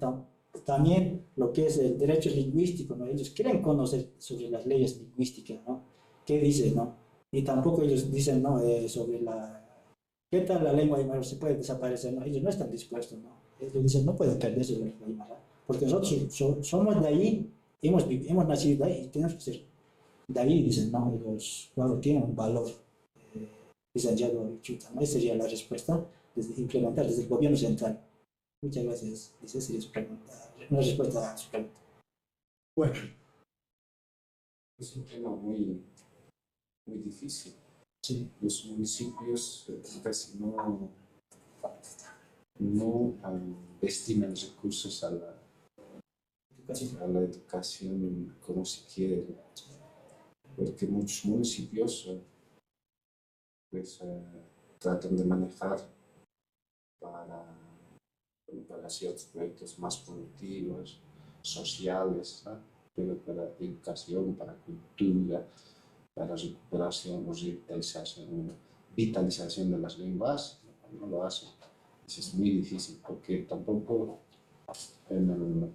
También lo que es el derecho lingüístico, ¿no? Ellos quieren conocer sobre las leyes lingüísticas, ¿no? ¿Qué dicen, no? Y tampoco ellos dicen, ¿no?, sobre ¿qué tal la lengua aymara se puede desaparecer? No, ellos no están dispuestos, ¿no? Ellos dicen, no puede perderse la lengua aymara, porque nosotros somos de ahí, hemos nacido de ahí, y tenemos que ser de ahí, dicen, no, ellos, claro, tienen un valor, licenciado Chuta, ¿no? Esa sería la respuesta, implementar desde el gobierno central. Muchas gracias, esa sería su pregunta, una respuesta a su pregunta. Bueno, es un tema muy, muy difícil. Sí, Los municipios casi no destinan recursos a la educación como se quiere, porque muchos municipios tratan de manejar para ciertos proyectos más productivos, sociales, ¿no? Pero para educación, para cultura, para recuperación o vitalización de las lenguas, no lo hacen. Eso es muy difícil porque tampoco en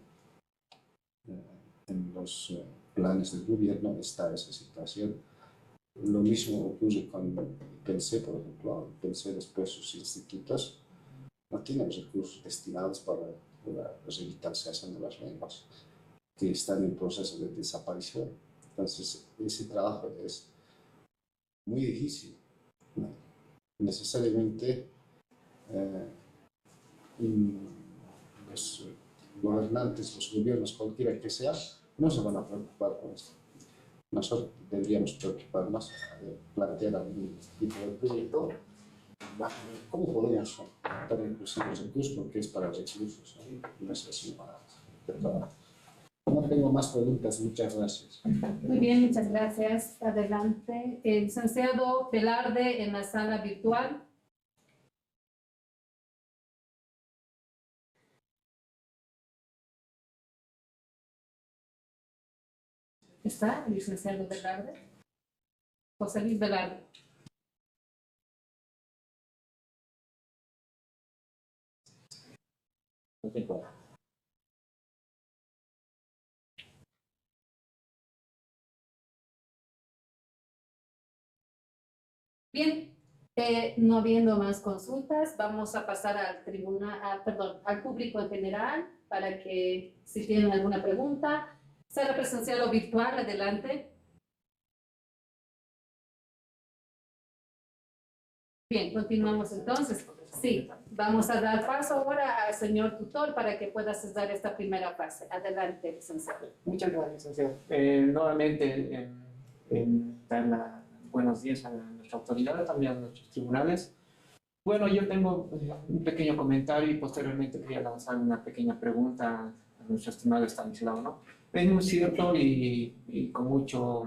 los planes del gobierno está esa situación. Lo mismo ocurre con PENSE, por ejemplo. PENSE, después sus institutos no tienen recursos destinados para la revitalización de las lenguas que están en proceso de desaparición. Entonces, ese trabajo es muy difícil, ¿no? Necesariamente los gobernantes, los gobiernos, cualquiera que sea, no se van a preocupar por esto. Nosotros deberíamos preocuparnos de plantear algún tipo de proyecto. ¿Cómo podríamos dar inclusive los recursos? Porque es para recursos, ¿no? No es así para trabajo. No tengo más preguntas, muchas gracias. Muy bien, muchas gracias. Adelante. El licenciado Velarde en la sala virtual. ¿Está el licenciado Velarde? José Luis Velarde. Bien, no habiendo más consultas, vamos a pasar al tribunal, perdón, al público en general para que si tienen alguna pregunta. Sala presencial o virtual, adelante. Bien, continuamos entonces. Sí, vamos a dar paso ahora al señor tutor para que pueda cesar esta primera fase. Adelante, licenciado. Muchas gracias, licenciado. Nuevamente, dar buenos días a nuestra autoridad, también a nuestros tribunales. Bueno, yo tengo un pequeño comentario y posteriormente quería lanzar una pequeña pregunta a nuestro estimado Estanislao, ¿no? Es muy cierto y con mucho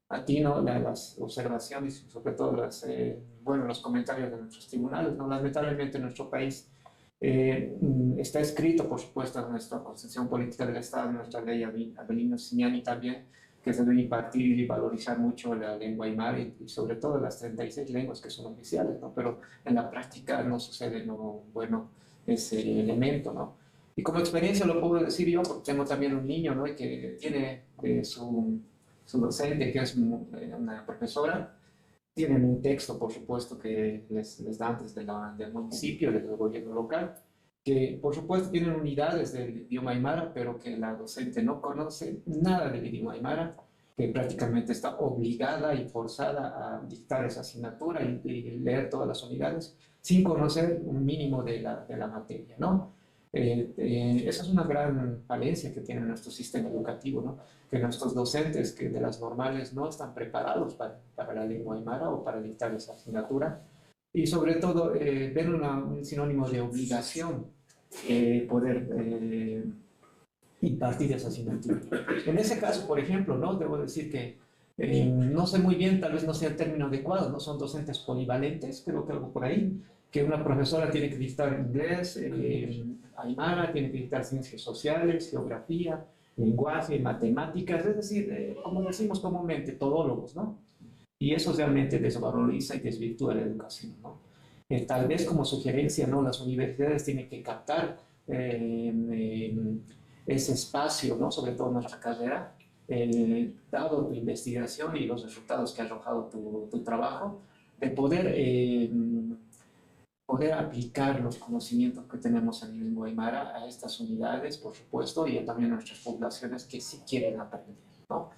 atino las observaciones y sobre todo los comentarios de nuestros tribunales, ¿no? Lamentablemente en nuestro país está escrito, por supuesto, en nuestra Constitución Política del Estado, en nuestra ley Avelino Signani también, que se debe impartir y valorizar mucho la lengua aymara y sobre todo las 36 lenguas que son oficiales, ¿no? Pero en la práctica no sucede ese elemento, ¿no? Y como experiencia lo puedo decir yo, porque tengo también un niño, ¿no? Que tiene su docente, que es una profesora. Tienen un texto, por supuesto, que les dan desde del municipio, desde el gobierno local, que por supuesto tienen unidades del idioma aymara, pero que la docente no conoce nada del idioma aymara, que prácticamente está obligada y forzada a dictar esa asignatura y leer todas las unidades sin conocer un mínimo de la materia, ¿no? Esa es una gran falencia que tiene nuestro sistema educativo, ¿no? Que nuestros docentes que de las normales no están preparados para la lengua aymara o para dictar esa asignatura y sobre todo ven un sinónimo de obligación poder impartir esa asignatura. En ese caso, por ejemplo, ¿no? Debo decir que no sé muy bien, tal vez no sea el término adecuado, no son docentes polivalentes, creo que algo por ahí, que una profesora tiene que dictar inglés, aymara, tiene que dictar ciencias sociales, geografía, lenguaje, matemáticas, es decir, como decimos comúnmente, todólogos, ¿no? Y eso realmente desvaloriza y desvirtúa la educación, ¿no? Tal vez como sugerencia, ¿no? Las universidades tienen que captar ese espacio, ¿no? Sobre todo en nuestra carrera, dado tu investigación y los resultados que ha arrojado tu trabajo, de poder poder aplicar los conocimientos que tenemos en lengua aymara a estas unidades, por supuesto, y también a nuestras poblaciones que sí quieren aprender, ¿no?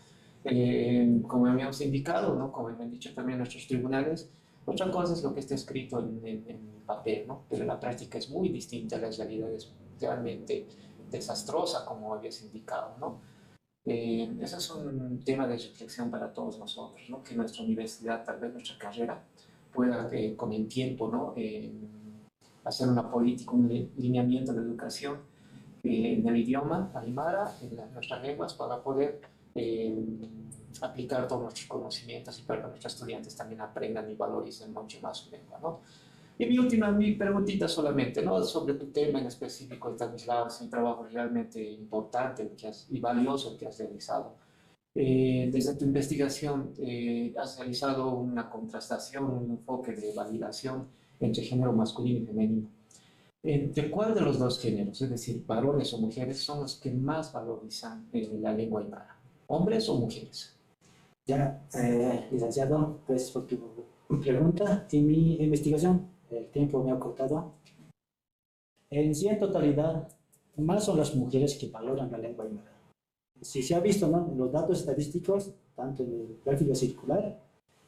Como habíamos indicado, ¿no? Como me han dicho también nuestros tribunales, otra cosa es lo que está escrito en papel, ¿no? Pero la práctica es muy distinta, la realidad es realmente desastrosa, como habías indicado, ¿no? Ese es un tema de reflexión para todos nosotros, ¿no? Que nuestra universidad, tal vez nuestra carrera, pueda con el tiempo, ¿no? Hacer una política, un lineamiento de educación en el idioma aymara, en nuestras lenguas, para poder aplicar todos nuestros conocimientos y para que nuestros estudiantes también aprendan y valoricen mucho más su lengua, ¿no? Y mi preguntita solamente, ¿no? Sobre tu tema en específico, Stanislav, es un trabajo realmente importante y valioso el que has realizado. Desde tu investigación, has realizado una contrastación, un enfoque de validación entre género masculino y femenino. ¿De cuál de los dos géneros, es decir, varones o mujeres, son los que más valorizan la lengua aymara? ¿Hombres o mujeres? Ya, licenciado, gracias por tu pregunta. En mi investigación, el tiempo me ha cortado. En sí, en totalidad, más son las mujeres que valoran la lengua aymara. Si se ha visto, ¿no? En los datos estadísticos, tanto en el gráfico circular,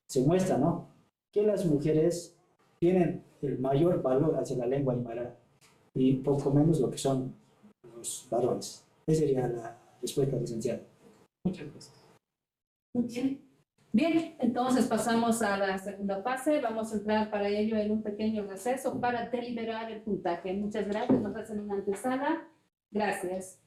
se muestra, ¿no? Que las mujeres tienen el mayor valor hacia la lengua aymara y poco menos lo que son los varones. Esa sería la respuesta, licenciado. Muchas gracias. Muy bien. Bien, entonces pasamos a la segunda fase. Vamos a entrar para ello en un pequeño receso para deliberar el puntaje. Muchas gracias. Nos hacen una antesala. Gracias.